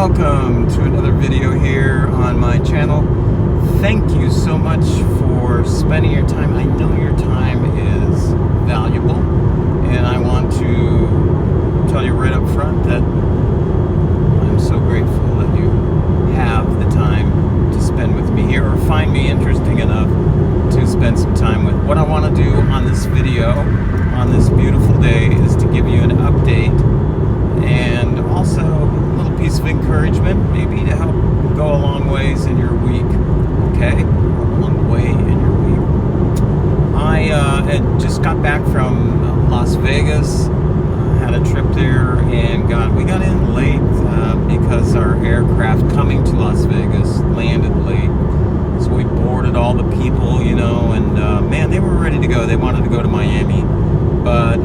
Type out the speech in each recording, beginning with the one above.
welcome to another video here on my channel. Thank you so much for spending your time. I know your time is valuable, and I want to tell you right up front that I'm so grateful that you have the time to spend with me here or find me interesting enough to spend some time with. What I want to do on this video, on this beautiful day, is to give you an update and also a little piece of encouragement, maybe to help go a long ways in your week, okay? A long way in your week. I had just got back from Las Vegas, had a trip there, and we got in late because our aircraft coming to Las Vegas landed late. So we boarded all the people, you know, and man, they were ready to go. They wanted to go to Miami, but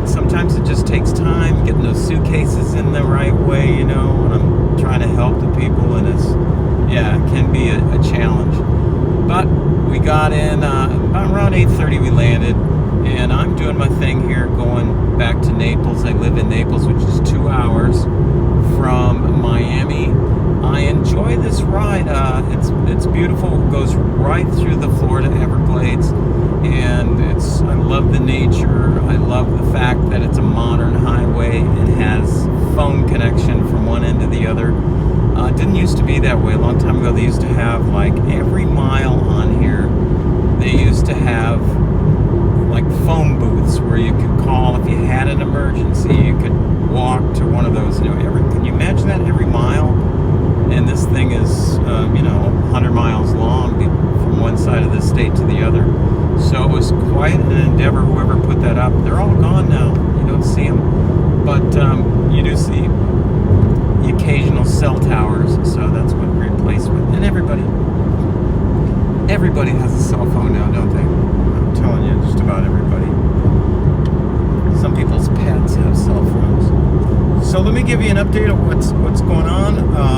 sometimes it just takes time getting those suitcases in the right way, you know, and I'm trying to help the people, and it can be a challenge. But we got in, about around 8:30 we landed, and I'm doing my thing here going back to Naples. I live in Naples, which is 2 hours from Miami. I enjoy this ride. It's beautiful. It goes right through the Florida Everglades, and I love the nature. I love the fact that it's a modern highway and has phone connection from one end to the other. It didn't used to be that way. A long time ago, they used to have, like, every mile on here, they used to have like phone booths where you could call if you had an emergency. You could walk to one of those. You know, can you imagine that, every mile? And this thing is, 100 miles long from one side of the state to the other. So it was quite an endeavor. Whoever put that up, they're all gone now. You don't see them, but you do see the occasional cell towers. So that's what replaced with. And everybody has a cell phone now, don't they? I'm telling you, just about everybody. Some people's pets have cell phones. So let me give you an update of what's going on.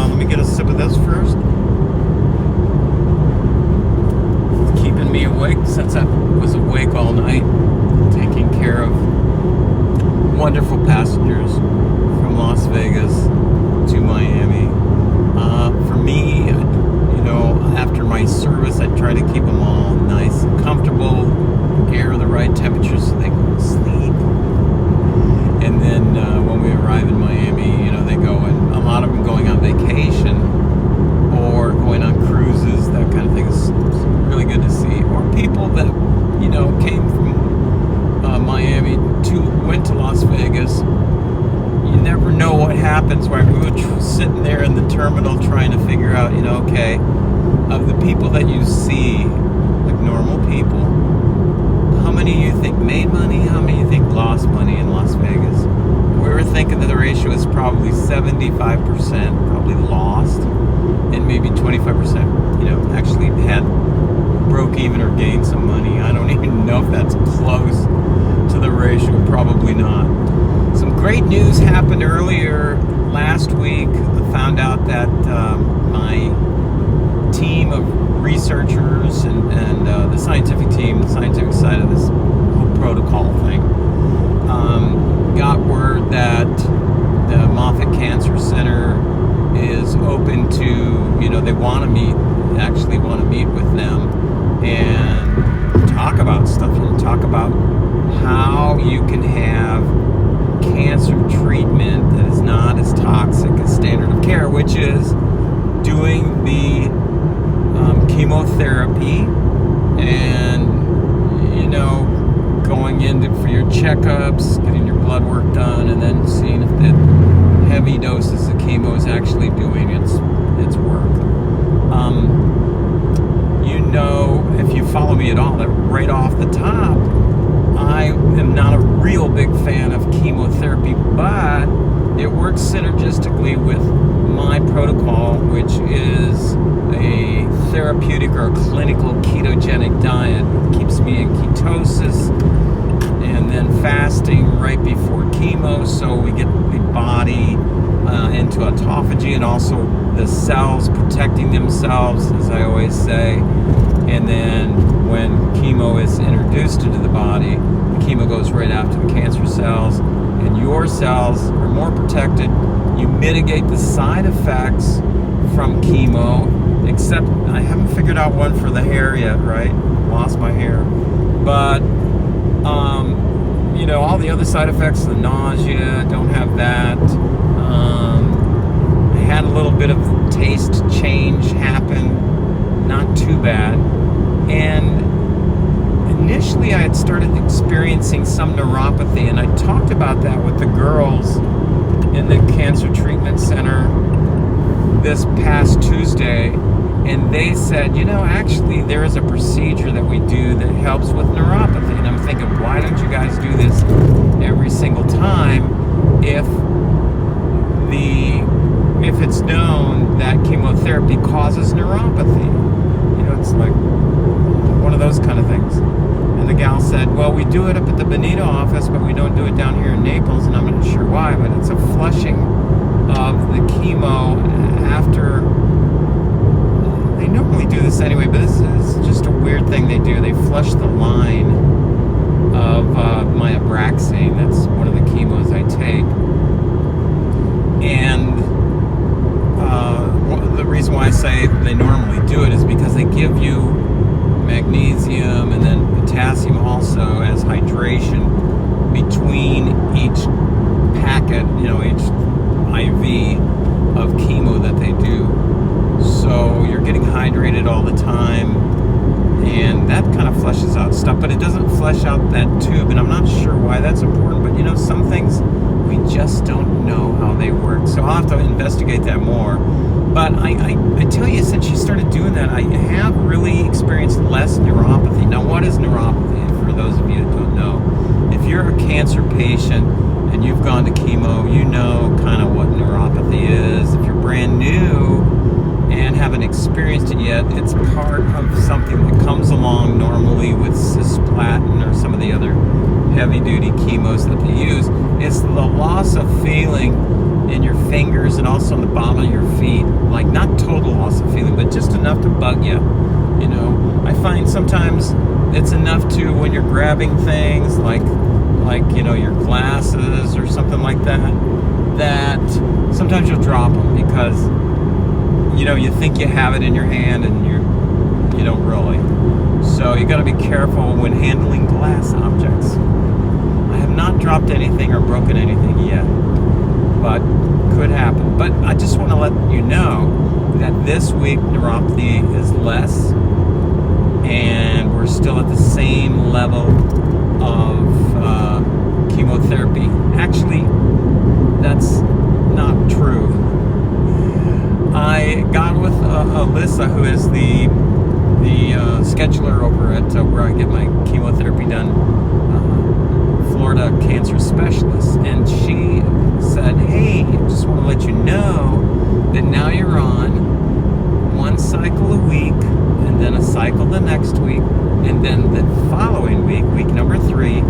Let me get a sip of this first. It's keeping me awake since I was awake all night, taking care of wonderful passengers from Las Vegas to Miami. For me, after my service, I try to keep them all nice and comfortable, air the right temperature so they go to sleep. And then when we arrive in Miami, they go, and a lot of them going on vacation or going on cruises, that kind of thing is really good to see. Or people that, came from Miami went to Las Vegas. You never know what happens. Right? We were sitting there in the terminal trying to figure out, okay, of the people that you see, like normal people, how many you think made money, how many you think lost money in Las Vegas? We were thinking that the ratio is probably 75% probably lost, and maybe 25%, actually broke even or gained some money. I don't even know if that's close to the ratio, probably not. Some great news happened earlier last week. I found out that my team of researchers and the scientific team, the scientific side of this whole protocol thing, got word that the Moffitt Cancer Center is open to, they want to meet with them and talk about stuff, talk about how you can have cancer treatment that is not as toxic as standard of care, which is doing the chemotherapy and going in for your checkups, getting your blood work done, and then seeing if the heavy doses of chemo is actually doing its work. If you follow me at all, that right off the top, I am not a real big fan of chemotherapy, but it works synergistically with my protocol, which is a therapeutic or a clinical ketogenic diet. It keeps me in ketosis, and then fasting right before chemo, so we get the body into autophagy, and also the cells protecting themselves, as I always say. And then when chemo is introduced into the body, the chemo goes right after the cancer cells, and your cells are more protected. You mitigate the side effects from chemo, except I haven't figured out one for the hair yet, right? Lost my hair. But, you know, all the other side effects, the nausea, don't have that. I had a little bit of taste change happen, not too bad. And initially I had started experiencing some neuropathy, and I talked about that with the girls in the cancer treatment center this past Tuesday, and they said, you know, actually there is a procedure that we do that helps with neuropathy. And I'm thinking, why don't you guys do this every single time if it's known that chemotherapy causes neuropathy? You know, it's like one of those kind of things. And the gal said, well, we do it up at the Bonito office, but we don't do it down here in Naples, and I'm not sure why, but it's a flushing of the chemo after. They normally do this anyway, but this is just a weird thing they do. They flush the line of my Abraxane. That's one of the chemos I take. And the reason why I say they normally do it is because they give you magnesium and then potassium also as hydration between each packet, you know, each IV of chemo that they do. So you're getting hydrated all the time, and that kind of fleshes out stuff, but it doesn't flesh out that tube, and I'm not sure why that's important. But you know, some things we just don't know how they work, so I'll have to investigate that more. But I tell you, since she started doing that, I have really experienced less neuropathy. Now, what is neuropathy? For those of you that don't know, if you're a cancer patient and you've gone to chemo, you know kind of what neuropathy is. If you're brand new and haven't experienced it yet, it's part of something that comes along normally with cisplatin or some of the other heavy-duty chemos that they use. It's the loss of feeling in your fingers and also on the bottom of your feet, like not total loss of feeling, but just enough to bug you. You know, I find sometimes it's enough to, when you're grabbing things like you know, your glasses or something like that, that sometimes you'll drop them because, you know, you think you have it in your hand and you don't really. So you got to be careful when handling glass objects. I have not dropped anything or broken anything yet, but could happen. But I just want to let you know that this week neuropathy is less, and we're still at the same level of chemotherapy. Actually, that's not true. I got with Alyssa, who is the scheduler over at where I get my chemotherapy done, Florida cancer specialist, and she said, hey, just want to let you know that now you're on one cycle a week, and then a cycle the next week, and then the following week, week number 3,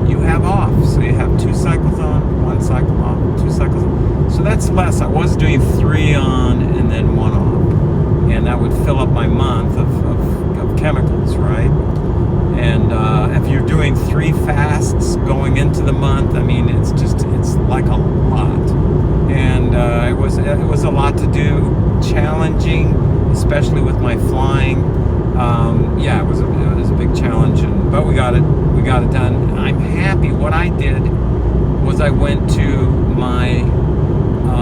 you have off. So you have 2 cycles on, 1 cycle off, 2 cycles on. So that's less. I was doing 3 on and then 1 off, and that would fill up my month of chemicals, right? And if you're doing 3 fasts going into the month, I mean, it's like a lot. And it was a lot to do, challenging, especially with my flying. Yeah, it was a big challenge, but we got it done. I'm happy. What I did was I went to my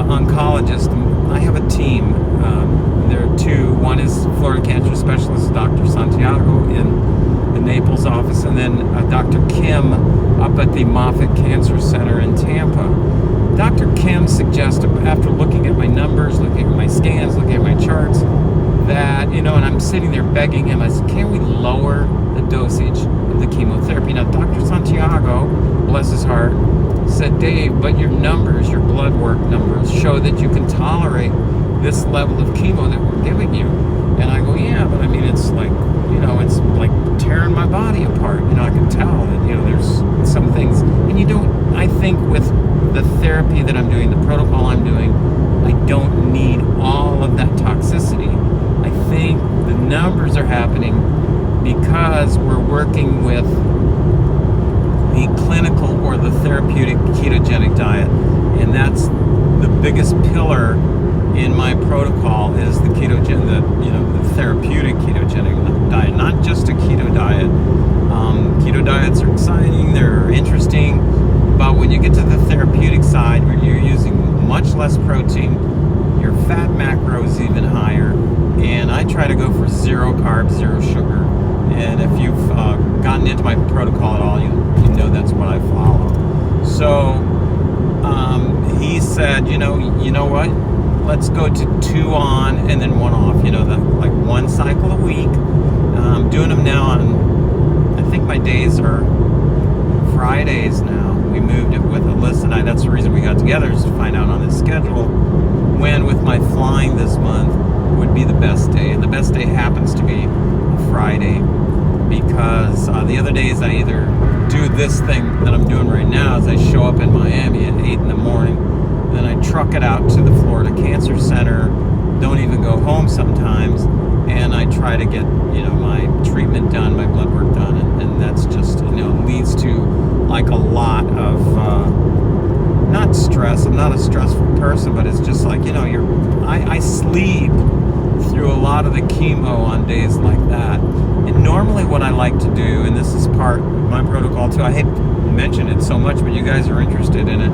oncologist. I have a team. There are 2. One is Florida cancer specialist Dr. Santiago in the Naples office, and then Dr. Kim up at the Moffitt Cancer Center in Tampa. Dr. Kim suggested, after looking at my numbers, looking at my scans, looking at my charts, that, you know, and I'm sitting there begging him, I said, can we lower the dosage of the chemotherapy? Now, Dr. Santiago, bless his heart, said, Dave, but your numbers, your blood work numbers, show that you can tolerate this level of chemo that we're giving you. And I go, yeah, but I mean, it's like, you know, it's like tearing my body apart. You know, I can tell that, you know, there's some things, and you don't, I think with the therapy that I'm doing, the protocol I'm doing, I don't need all of that toxicity. I think the numbers are happening because we're working with the clinical or the therapeutic ketogenic diet, and that's the biggest pillar in my protocol is the the therapeutic ketogenic diet, not just a keto diet. Keto diets are exciting, they're interesting, but when you get to the therapeutic side, where you're using much less protein, your fat macro is even higher, and I try to go for 0 carbs, 0 sugar. And if you've gotten into my protocol at all, you know that's what I follow. So he said, you know what? Let's go to 2 on and then 1 off. Like 1 cycle a week. I'm doing them now on, I think my days are Fridays now. We moved it with Alyssa and I. That's the reason we got together, is to find out on his schedule when, with my flying this month, would be the best day. And the best day happens to be a Friday, because the other days I either do this thing that I'm doing right now, is I show up in Miami at 8 in the morning, then I truck it out to the Florida Cancer Center, don't even go home sometimes, and I try to get my treatment done, my blood work done, and that's just leads to like a lot of not stress. I'm not a stressful person, but it's just like I sleep through a lot of the chemo on days like that. And normally what I like to do, and this is part of my protocol too, I hate to mention it so much, but you guys are interested in it,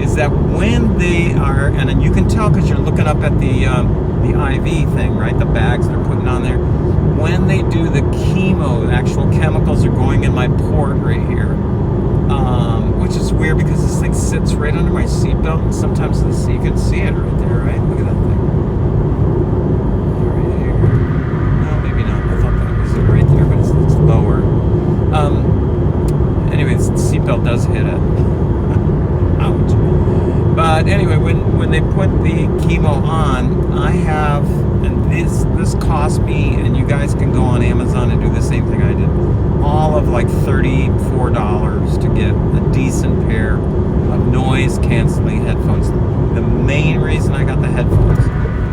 is that when they are, and you can tell because you're looking up at the IV thing, right? The bags they're putting on there. When they do the chemo, the actual chemicals are going in my port right here, which is weird because this thing sits right under my seatbelt, and sometimes you can see it right there, right? Look at that thing. Right here. No, maybe not. I thought that was it right there, but it's lower. Anyways, the seatbelt does hit it. Ouch. But anyway, when they put the chemo on, I have, and this cost me, and you guys can go on Amazon and do the same thing I did, all of like $34 to get a decent pair of noise canceling headphones. The main reason I got the headphones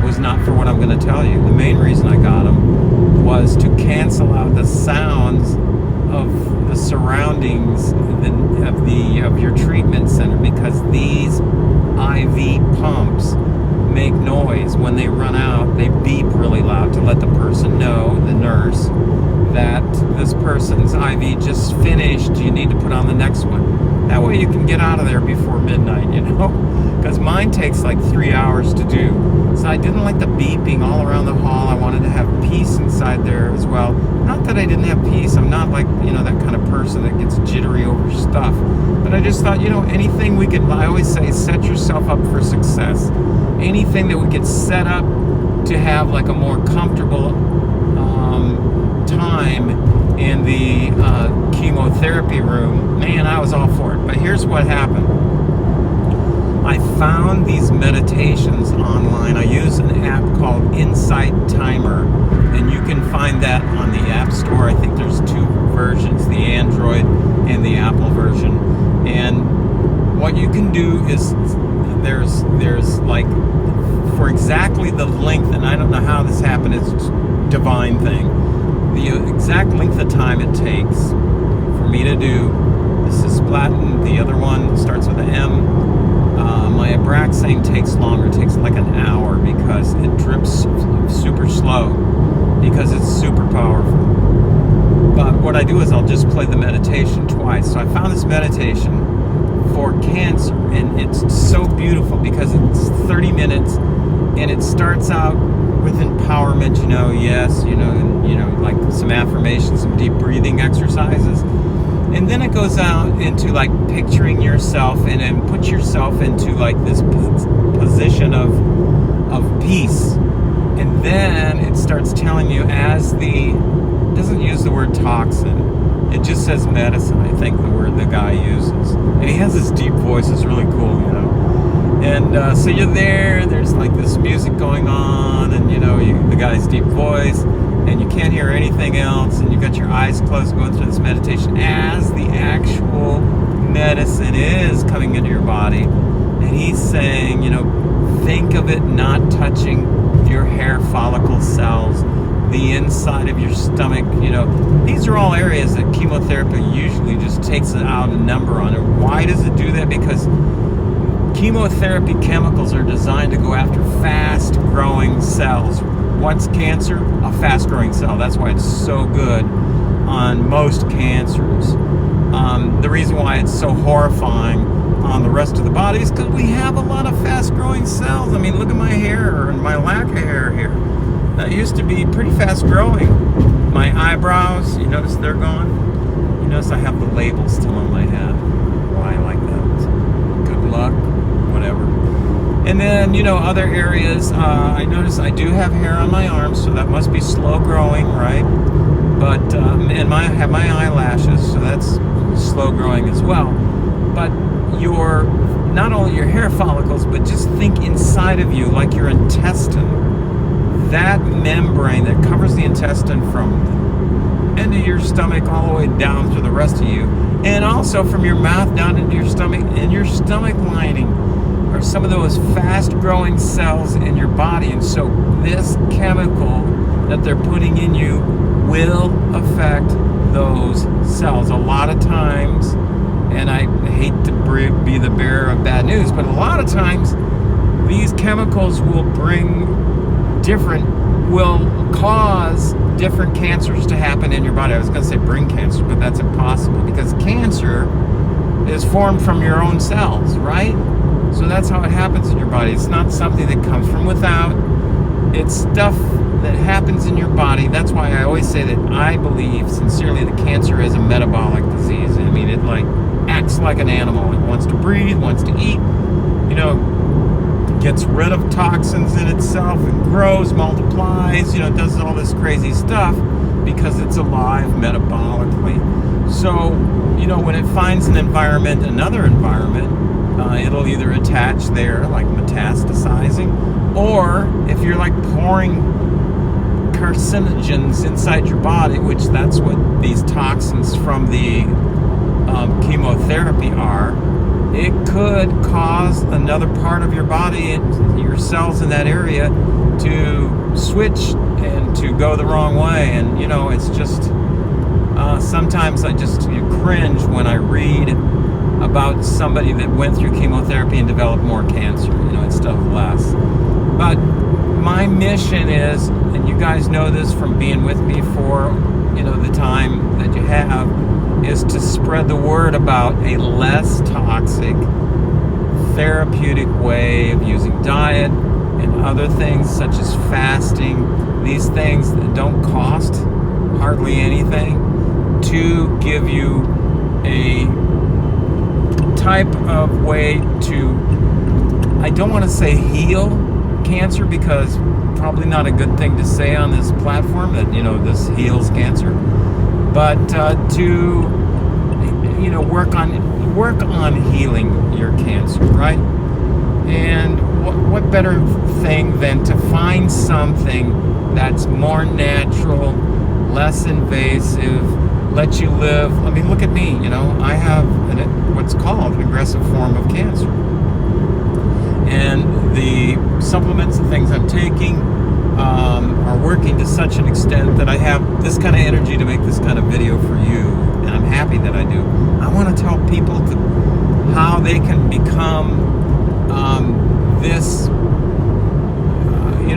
was not for what I'm going to tell you. The main reason I got them was to cancel out the sounds of the surroundings of your treatment center, because these IV pumps make noise. When they run out, they beep really loud to let the person know, the nurse, that this person's IV just finished, you need to put on the next one. That way you can get out of there before midnight, because mine takes like 3 hours to do. So I didn't like the beeping all around the hall. I wanted to have peace inside there as well. Not that I didn't have peace. I'm not like, that kind of person that gets jittery over stuff. But I just thought, anything we could, I always say, set yourself up for success. Anything that we could set up to have like a more comfortable time in the chemotherapy room, man, I was all for it. But here's what happened. I found these meditations online. I use an app called Insight Timer, and you can find that on the App Store. I think there's 2 versions, the Android and the Apple version. And what you can do is there's like, for exactly the length, and I don't know how this happened, it's a divine thing, the exact length of time it takes for me to do the cisplatin. The other one starts with an M. My Abraxane takes longer. It takes like an hour because it drips super slow, because it's super powerful. But what I do is I'll just play the meditation twice. So I found this meditation for cancer, and it's so beautiful because it's 30 minutes, and it starts out with empowerment, like some affirmations, some deep breathing exercises. And then it goes out into like picturing yourself and put yourself into like this position of peace. And then it starts telling you, it doesn't use the word toxin, it just says medicine, I think the word the guy uses. And he has this deep voice, it's really cool, And so you're there's like this music going on, and the guy's deep voice, and you can't hear anything else, and you got your eyes closed going through this meditation as the actual medicine is coming into your body. And he's saying, think of it not touching your hair follicle cells, the inside of your stomach. These are all areas that chemotherapy usually just takes out a number on. And why does it do that? Because Chemotherapy chemicals are designed to go after fast-growing cells. What's cancer? A fast-growing cell. That's why it's so good on most cancers. The reason why it's so horrifying on the rest of the body is because we have a lot of fast-growing cells. I mean, look at my hair and my lack of hair here. That used to be pretty fast-growing. My eyebrows, you notice they're gone? You notice I have the label still on my head. Why I like that? Good luck, whatever. And then, other areas, I notice I do have hair on my arms, so that must be slow growing, right? But, and I have my eyelashes, so that's slow growing as well. But not only your hair follicles, but just think inside of you, like your intestine. That membrane that covers the intestine from the end of your stomach all the way down to the rest of you, and also from your mouth down into your stomach, and your stomach lining are some of those fast-growing cells in your body. And so this chemical that they're putting in you will affect those cells. A lot of times, and I hate to be the bearer of bad news, but a lot of times these chemicals will cause different cancers to happen in your body. I was going to say bring cancer, but that's impossible, because cancer is formed from your own cells, right? So that's how it happens in your body. It's not something that comes from without. It's stuff that happens in your body. That's why I always say that I believe sincerely that cancer is a metabolic disease. I mean, it acts like an animal. It wants to breathe, wants to eat, gets rid of toxins in itself and grows, multiplies, does all this crazy stuff because it's alive metabolically. So, when it finds another environment, it'll either attach there, like metastasizing, or if you're pouring carcinogens inside your body, which that's what these toxins from the chemotherapy are, it could cause another part of your body, your cells in that area, to switch and to go the wrong way. And it's just sometimes I just cringe when I read about somebody that went through chemotherapy and developed more cancer, instead of less. But my mission is, and you guys know this from being with me for the time that you have, is to spread the word about a less toxic, therapeutic way of using diet and other things such as fasting, these things that don't cost hardly anything, to give you a type of way to, I don't want to say heal cancer, because probably not a good thing to say on this platform that this heals cancer, but to work on healing your cancer, right? And what better thing than to find something that's more natural, less invasive, let you live. I mean, look at me, I have what's called an aggressive form of cancer. And the supplements and things I'm taking are working to such an extent that I have this kind of energy to make this kind of video for you, and I'm happy that I do. I want to tell people how they can become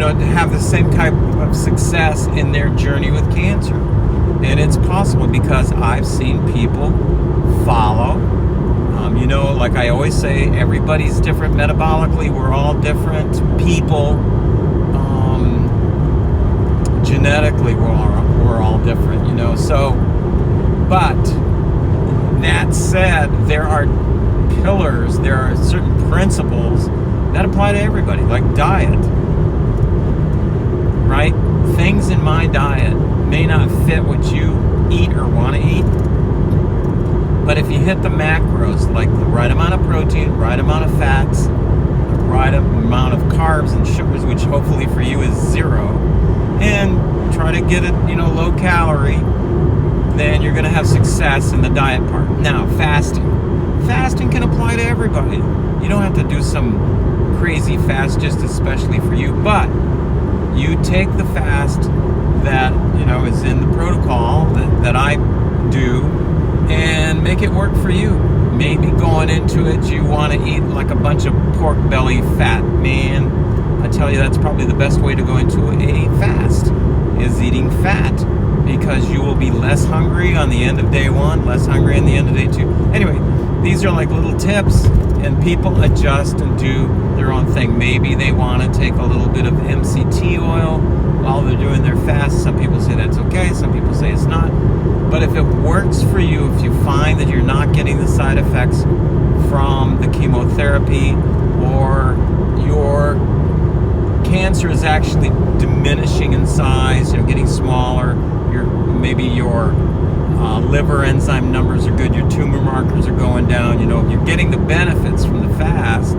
to have the same type of success in their journey with cancer. And it's possible because I've seen people follow. Like I always say, everybody's different metabolically. We're all different people. Genetically, we're all different, So, but that said, there are pillars, there are certain principles that apply to everybody, like diet, right? Things in my diet may not fit what you eat or want to eat, but if you hit the macros, like the right amount of protein, right amount of fats, the right amount of carbs and sugars, which hopefully for you is 0, and try to get it, low calorie, then you're going to have success in the diet part. Now, fasting. Fasting can apply to everybody. You don't have to do some crazy fast just especially for you, but you take the fast that, is in the protocol that I do, and make it work for you. maybe going into it you want to eat like a bunch of pork belly fat. Man, I tell you, that's probably the best way to go into a fast, is eating fat, because you will be less hungry on the end of day one, less hungry on the end of day two. Anyway, these are like little tips, and people adjust and do their own thing. Maybe they want to take a little bit of MCT oil while they're doing their fast. Some people say that's okay, some people say it's not. But if it works for you, if you find that you're not getting the side effects from the chemotherapy, or your cancer is actually diminishing in size, getting smaller, maybe your liver enzyme numbers are good, your tumor markers are going down, if you're getting the benefits from the fast,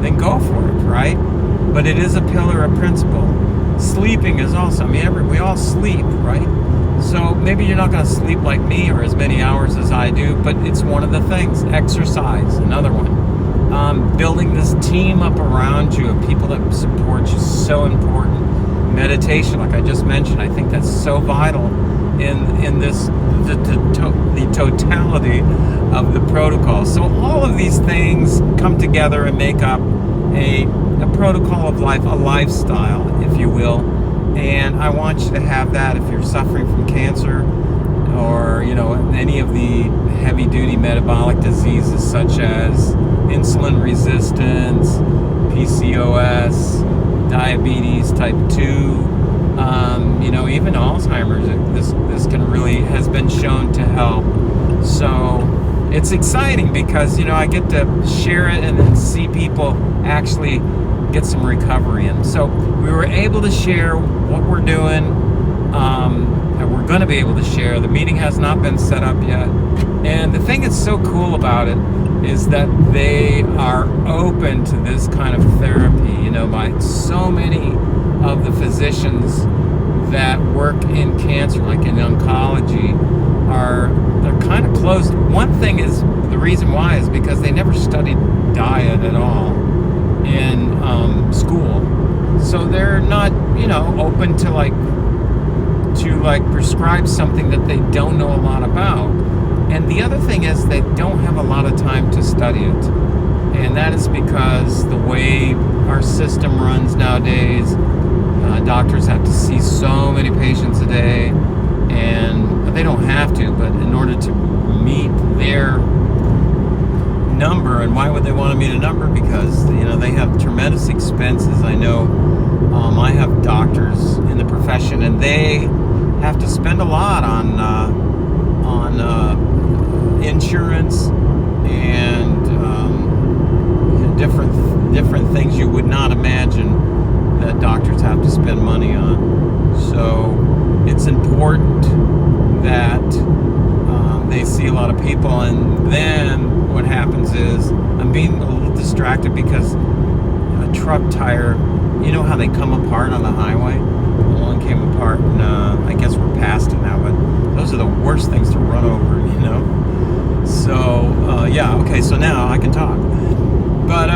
then go for it, right? But it is a pillar of principle. Sleeping is also, we all sleep, right? So maybe you're not going to sleep like me or as many hours as I do, but it's one of the things. Exercise, another one. Building this team up around you of people that support you is so important. Meditation, like I just mentioned, I think that's so vital in this the totality of the protocol. So all of these things come together and make up a protocol of life, a lifestyle, if you will. And I want you to have that if you're suffering from cancer, or any of the heavy-duty metabolic diseases such as insulin resistance, PCOS, diabetes type 2, even Alzheimer's. This has been shown to help. So it's exciting because I get to share it and then see people actually get some recovery in. So we were able to share what we're doing, and we're going to be able to share. The meeting has not been set up yet. And the thing that's so cool about it is that they are open to this kind of therapy, by so many of the physicians that work in cancer, like in oncology, they're kind of closed. One thing is, the reason why is because they never studied diet at all in school, so they're not open to prescribe something that they don't know a lot about. And the other thing is, they don't have a lot of time to study it, and that is because the way our system runs nowadays, doctors have to see so many patients a day, and they don't have to, but in order to meet their number. And why would they want to meet a number? Because they have tremendous expenses. I know I have doctors in the profession, and they have to spend a lot on insurance and different things you would not imagine that doctors have to spend money on. So it's important that they see a lot of people. And then what happens is, I'm being a little distracted because a truck tire, how they come apart on the highway? One came apart, and I guess we're past it now, but those are the worst things to run over, So, okay, so now I can talk. But,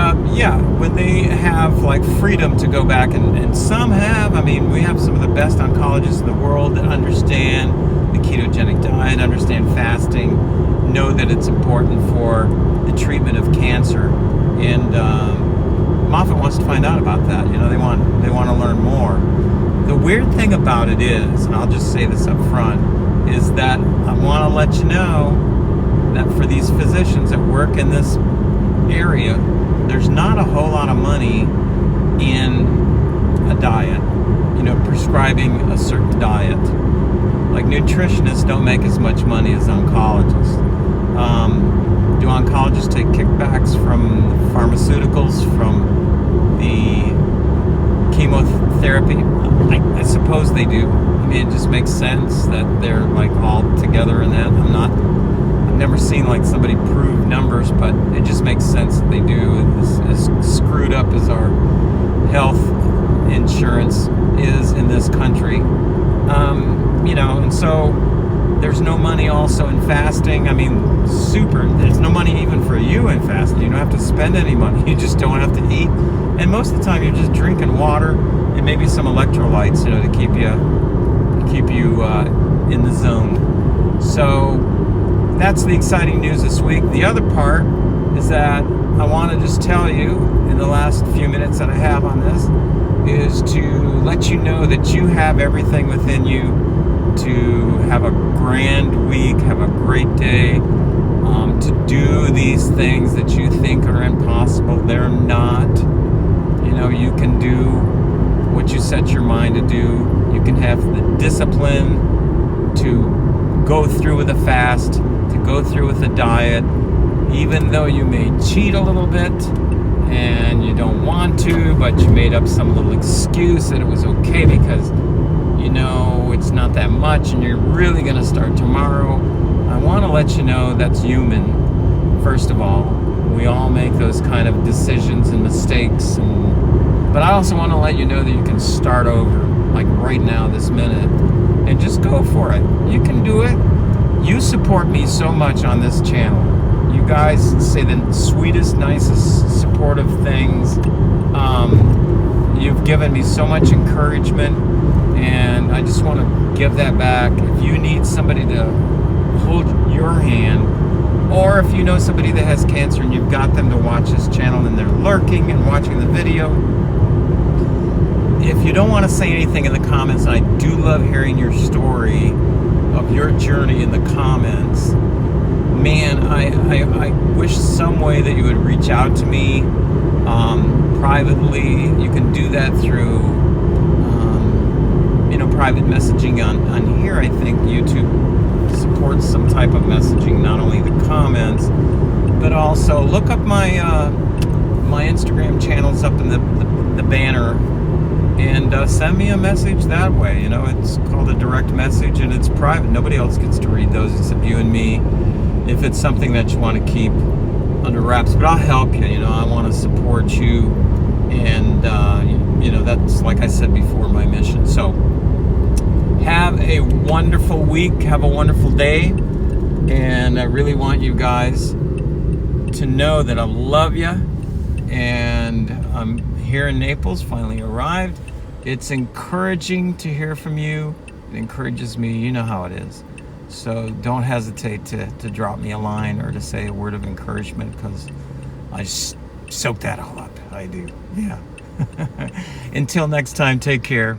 when they have, freedom to go back, and some have, we have some of the best oncologists in the world that understand the ketogenic diet, understand fasting, know that it's important for the treatment of cancer, and Moffitt wants to find out about that. They want to learn more. The weird thing about it is, and I'll just say this up front, is that I want to let you know that for these physicians that work in this area, there's not a whole lot of money in a diet, prescribing a certain diet. Like nutritionists don't make as much money as oncologists. Do oncologists take kickbacks from pharmaceuticals, from the chemotherapy? I suppose they do. It just makes sense that they're all together in that. I've never seen somebody prove numbers, but it just makes sense that they do. As screwed up as our health insurance is in this country, and so there's no money also in fasting. There's no money even for you in fasting. You don't have to spend any money. You just don't have to eat. And most of the time you're just drinking water and maybe some electrolytes, to keep you in the zone. So that's the exciting news this week. The other part is that I want to just tell you in the last few minutes that I have on this is to let you know that you have everything within you to have a grand week, have a great day, to do these things that you think are impossible. They're not. You know, you can do what you set your mind to do. You can have the discipline to go through with a fast, to go through with a diet, even though you may cheat a little bit and you don't want to, but you made up some little excuse that it was okay because you know it's not that much and you're really going to start tomorrow. I want to let you know that's human. First of all, we all make those kind of decisions and mistakes, but I also want to let you know that you can start over, like right now, this minute, and just go for it. You can do it. You support me so much on this channel. You guys say the sweetest, nicest, supportive things. You've given me so much encouragement, and I just want to give that back. If you need somebody to hold your hand, or if you know somebody that has cancer and you've got them to watch this channel and they're lurking and watching the video, if you don't want to say anything in the comments, and I do love hearing your story of your journey in the comments, man, I wish some way that you would reach out to me privately. You can do that through private messaging on here. I think YouTube supports some type of messaging, not only the comments, but also look up my Instagram channels up in the banner, and send me a message that way. You know, it's called a direct message, and it's private. Nobody else gets to read those except you and me, if it's something that you want to keep under wraps. But I'll help you. You know, I want to support you, and that's, like I said before, my mission. So have a wonderful week, have a wonderful day, and I really want you guys to know that I love you, and I'm here in Naples, finally arrived. It's encouraging to hear from you. It encourages me. You know how it is. So don't hesitate to drop me a line or to say a word of encouragement, because I soak that all up. I do. Yeah. Until next time, take care.